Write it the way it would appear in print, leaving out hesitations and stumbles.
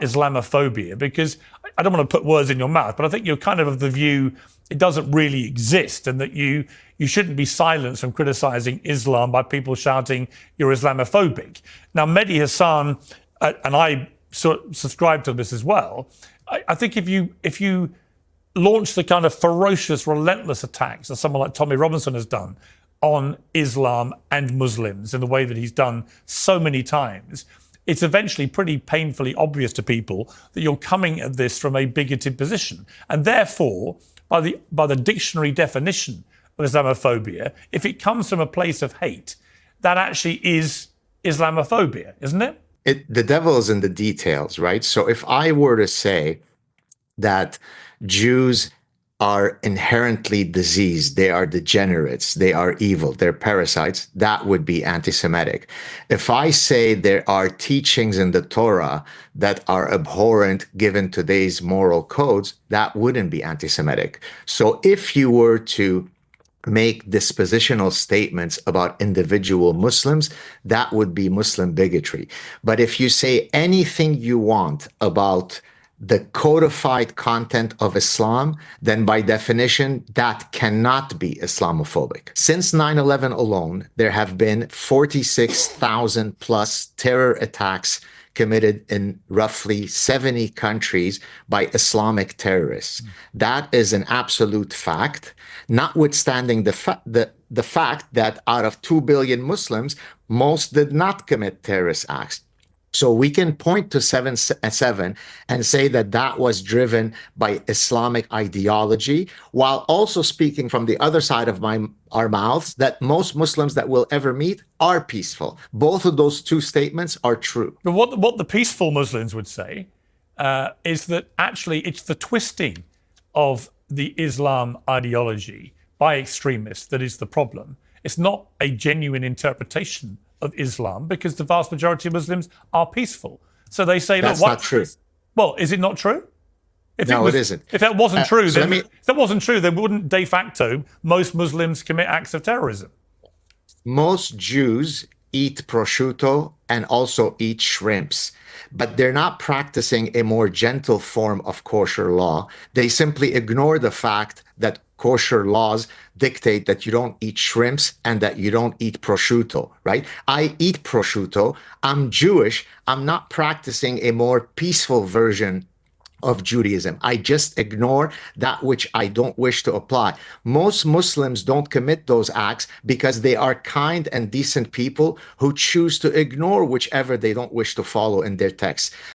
Islamophobia, because I don't want to put words in your mouth, but I think you're kind of the view it doesn't really exist, and that you shouldn't be silenced from criticizing Islam by people shouting you're Islamophobic. Now, Mehdi Hassan, and I subscribe to this as well, I think if you launch the kind of ferocious, relentless attacks that someone like Tommy Robinson has done on Islam and Muslims in the way that he's done so many times, it's eventually pretty painfully obvious to people that you're coming at this from a bigoted position. And therefore, by the dictionary definition of Islamophobia, if it comes from a place of hate, that actually is Islamophobia, isn't it? The devil is in the details, right? So if I were to say that Jews are inherently diseased, they are degenerates, they are evil, they're parasites, that would be anti-Semitic. If I say there are teachings in the Torah that are abhorrent given today's moral codes, that wouldn't be anti-Semitic. So if you were to make dispositional statements about individual Muslims, that would be Muslim bigotry. But if you say anything you want about the codified content of Islam, then by definition, that cannot be Islamophobic. Since 9/11 alone, there have been 46,000 plus terror attacks committed in roughly 70 countries by Islamic terrorists. That is an absolute fact, notwithstanding the fact that out of 2 billion Muslims, most did not commit terrorist acts. So we can point to 7/7 and say that that was driven by Islamic ideology, while also speaking from the other side of our mouths that most Muslims that we'll ever meet are peaceful. Both of those two statements are true. But what the peaceful Muslims would say is that actually it's the twisting of the Islam ideology by extremists that is the problem. It's not a genuine interpretation of Islam, because the vast majority of Muslims are peaceful. So they say, that's look, not true. Well, is it not true? No, it isn't. If that wasn't true, so then if that wasn't true, then wouldn't de facto most Muslims commit acts of terrorism? Most Jews eat prosciutto and also eat shrimps, but they're not practicing a more gentle form of kosher law. They simply ignore the fact that kosher laws dictate that you don't eat shrimps and that you don't eat prosciutto, right? I eat prosciutto. I'm Jewish. I'm not practicing a more peaceful version of Judaism. I just ignore that which I don't wish to apply. Most Muslims don't commit those acts because they are kind and decent people who choose to ignore whichever they don't wish to follow in their texts.